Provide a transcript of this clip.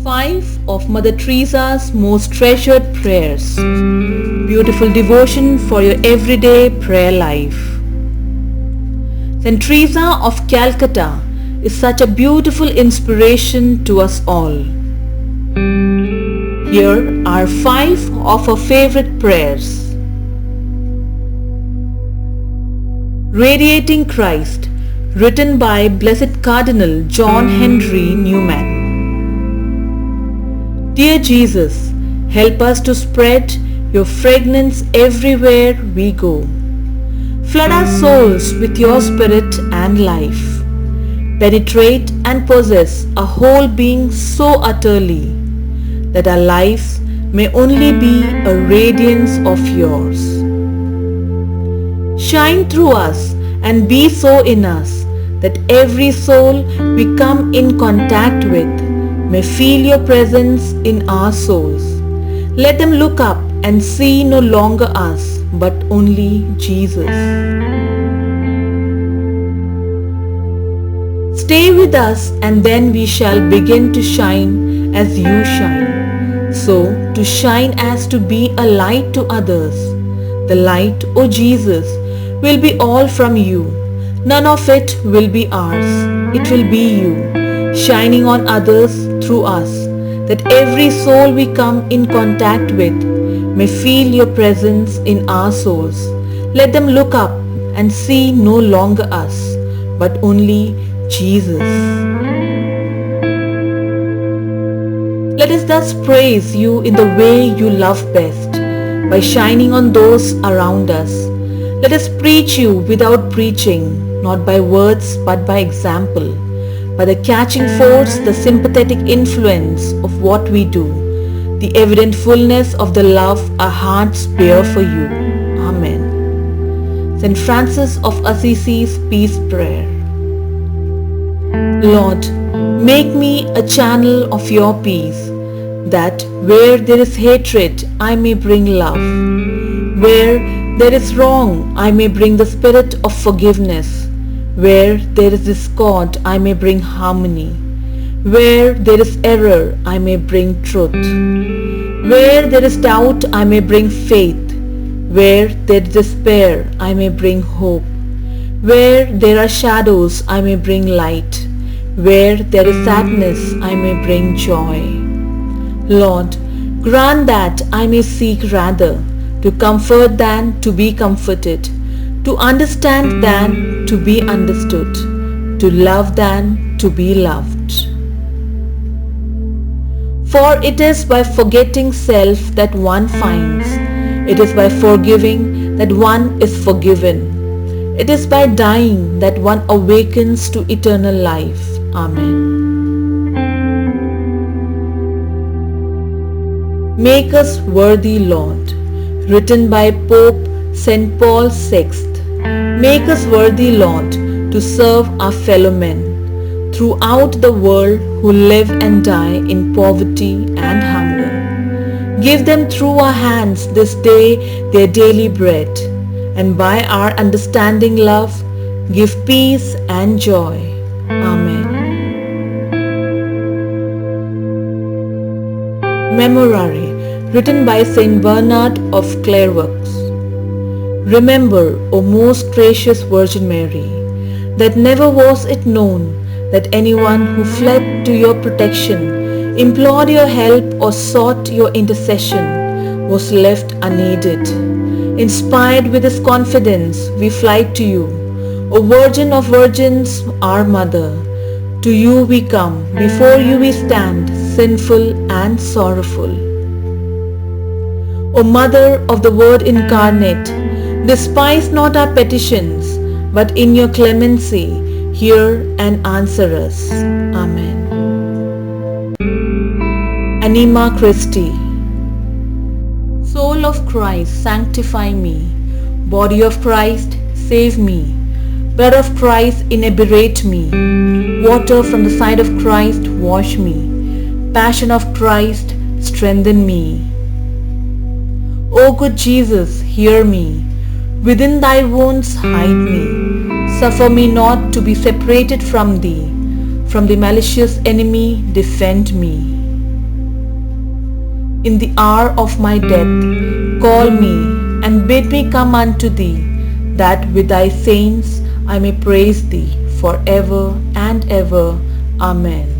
5 of Mother Teresa's most treasured prayers. Beautiful devotion for your everyday prayer life. Saint Teresa of Calcutta is such a beautiful inspiration to us all. Here are 5 of her favorite prayers. Radiating Christ, written by Blessed Cardinal John Henry Newman. Dear Jesus, help us to spread your fragrance everywhere we go. Flood our souls with your spirit and life. Penetrate and possess our whole being so utterly that our lives may only be a radiance of yours. Shine through us and be so in us that every soul we come in contact with may feel your presence in our souls. Let them look up and see no longer us but only Jesus. Stay with us and then we shall begin to shine as you shine. So to shine as to be a light to others. The light, O Jesus, will be all from you. None of it will be ours. It will be you, shining on others through us, that every soul we come in contact with may feel your presence in our souls. Let them look up and see no longer us, but only Jesus. Let us thus praise you in the way you love best, by shining on those around us. Let us preach you without preaching, not by words but by example, by the catching force, the sympathetic influence of what we do, the evident fullness of the love our hearts bear for you. Amen. Saint Francis of Assisi's Peace Prayer. Lord, make me a channel of your peace, that where there is hatred I may bring love, where there is wrong I may bring the spirit of forgiveness, where there is discord I may bring harmony, where there is error I may bring truth, where there is doubt I may bring faith, where there is despair I may bring hope, where there are shadows I may bring light, where there is sadness I may bring joy. Lord, grant that I may seek rather to comfort than to be comforted, to understand than to be understood, to love than to be loved. For it is by forgetting self that one finds, it is by forgiving that one is forgiven, it is by dying that one awakens to eternal life. Amen. Make us worthy, Lord, written by Pope St. Paul VI. Make us worthy, Lord, to serve our fellow men throughout the world who live and die in poverty and hunger. Give them through our hands this day their daily bread, and by our understanding love, give peace and joy. Amen. Memorare, written by Saint Bernard of Clairvaux. Remember, O most gracious Virgin Mary, that never was it known that anyone who fled to your protection, implored your help or sought your intercession was left unaided. Inspired with this confidence, we fly to you, O Virgin of Virgins, our Mother. To you we come, before you we stand, sinful and sorrowful. O Mother of the Word incarnate, despise not our petitions, but in your clemency hear and answer us. Amen. Anima Christi. Soul of Christ, sanctify me. Body of Christ, save me. Blood of Christ, inebriate me. Water from the side of Christ, wash me. Passion of Christ, strengthen me. O good Jesus, hear me. Within thy wounds hide me. Suffer me not to be separated from thee. From the malicious enemy defend me. in the hour of my death, call me and bid me come unto thee, that with thy saints I may praise thee for ever and ever. Amen.